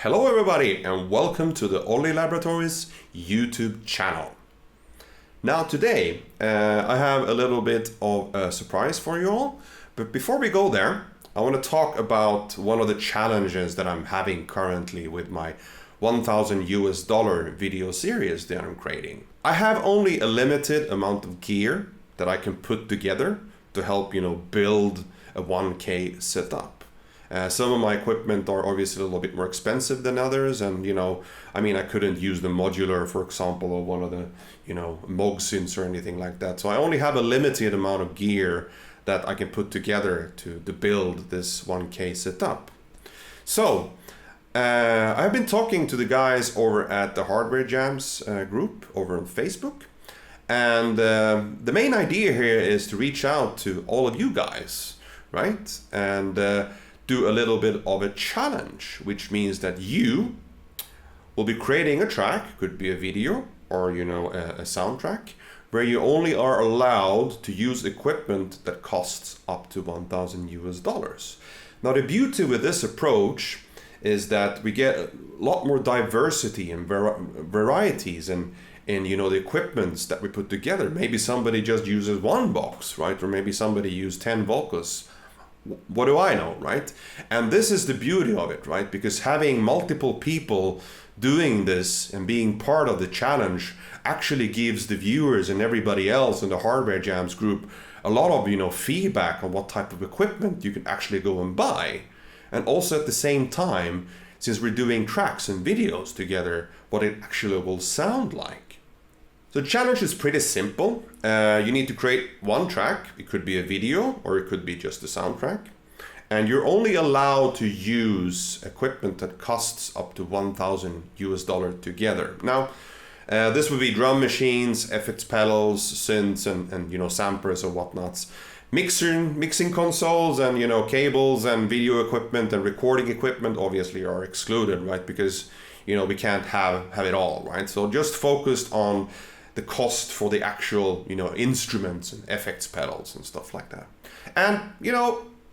Hello everybody and welcome to the Olli Laboratories YouTube channel. Now today I have a little bit of a surprise for you all, but before we go there I want to talk about one of the challenges that I'm having currently with my $1,000 video series that I'm creating. I have only a limited amount of gear that I can put together to help build a 1K setup. Some of my equipment are obviously a little bit more expensive than others, and I couldn't use the modular, for example, or one of the Moog synths or anything like that. So I only have a limited amount of gear that I can put together to build this 1K setup. So I've been talking to the guys over at the Hardware Jams group over on Facebook, and the main idea here is to reach out to all of you guys, right? And do a little bit of a challenge, which means that you will be creating a track, could be a video or a soundtrack, where you only are allowed to use equipment that costs up to $1,000. Now the beauty with this approach is that we get a lot more diversity and varieties and the equipments that we put together. Maybe somebody just uses one box, right? Or maybe somebody uses 10 vocals. What do I know, right? And this is the beauty of it, right? Because having multiple people doing this and being part of the challenge actually gives the viewers and everybody else in the Hardware Jams group a lot of feedback on what type of equipment you can actually go and buy. And also at the same time, since we're doing tracks and videos together, what it actually will sound like. So the challenge is pretty simple. You need to create one track. It could be a video or it could be just a soundtrack. And you're only allowed to use equipment that costs up to $1,000 together. Now, this would be drum machines, FX pedals, synths, and samplers or whatnots. Mixing consoles and cables and video equipment and recording equipment obviously are excluded, right? Because we can't have it all, right? So just focused on the cost for the actual instruments and FX pedals and stuff like that. And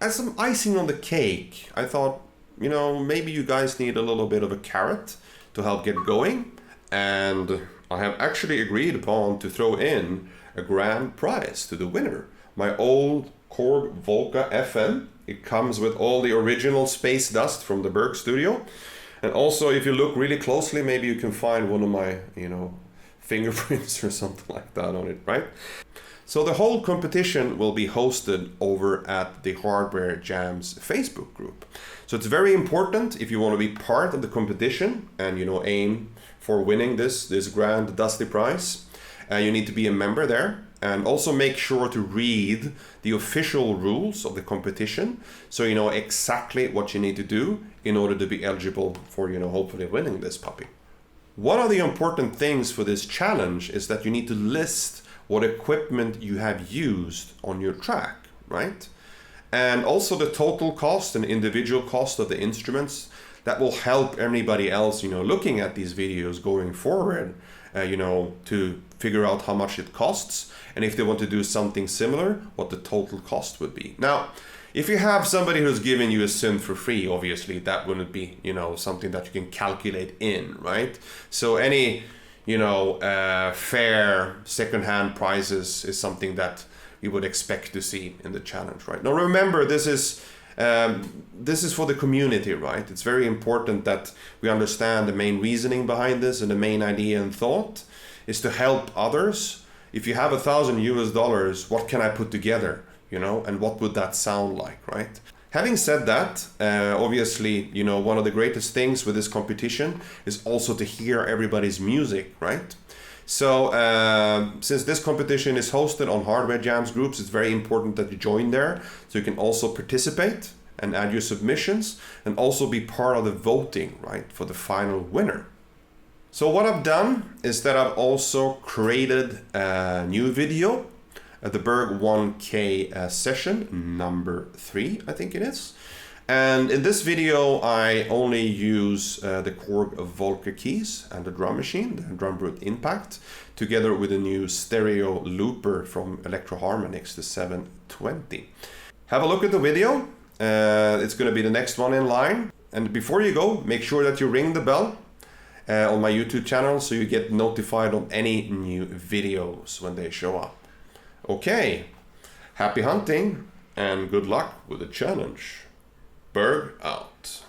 as some icing on the cake, I thought maybe you guys need a little bit of a carrot to help get going, and I have actually agreed upon to throw in a grand prize to the winner. My old Korg Volca FM. It comes with all the original space dust from the Berg studio, and also if you look really closely, maybe you can find one of my fingerprints or something like that on it, right? So the whole competition will be hosted over at the Hardware Jams Facebook group. So it's very important if you want to be part of the competition and aim for winning this grand dusty prize. You need to be a member there, and also make sure to read the official rules of the competition so you know exactly what you need to do in order to be eligible for hopefully winning this puppy. One of the important things for this challenge is that you need to list what equipment you have used on your track, right? And also the total cost and individual cost of the instruments. That will help anybody else, looking at these videos going forward, to figure out how much it costs, and if they want to do something similar, what the total cost would be. Now, if you have somebody who's giving you a synth for free, obviously that wouldn't be, something that you can calculate in, right? So any, fair secondhand prices is something that you would expect to see in the challenge, right? Now remember, this is for the community, right? It's very important that we understand the main reasoning behind this, and the main idea and thought is to help others. If you have $1,000, what can I put together? And what would that sound like, right? Having said that, obviously, one of the greatest things with this competition is also to hear everybody's music, right? So since this competition is hosted on Hardware Jams groups, it's very important that you join there so you can also participate and add your submissions and also be part of the voting, right, for the final winner. So what I've done is that I've also created a new video at the BURG1k session number 3, I think it is. And in this video, I only use the Korg Volca keys and the drum machine, the Drum Brute Impact, together with a new stereo looper from Electro Harmonix, the 720. Have a look at the video. It's going to be the next one in line. And before you go, make sure that you ring the bell on my YouTube channel so you get notified of any new videos when they show up. Okay, happy hunting and good luck with the challenge. Berg out.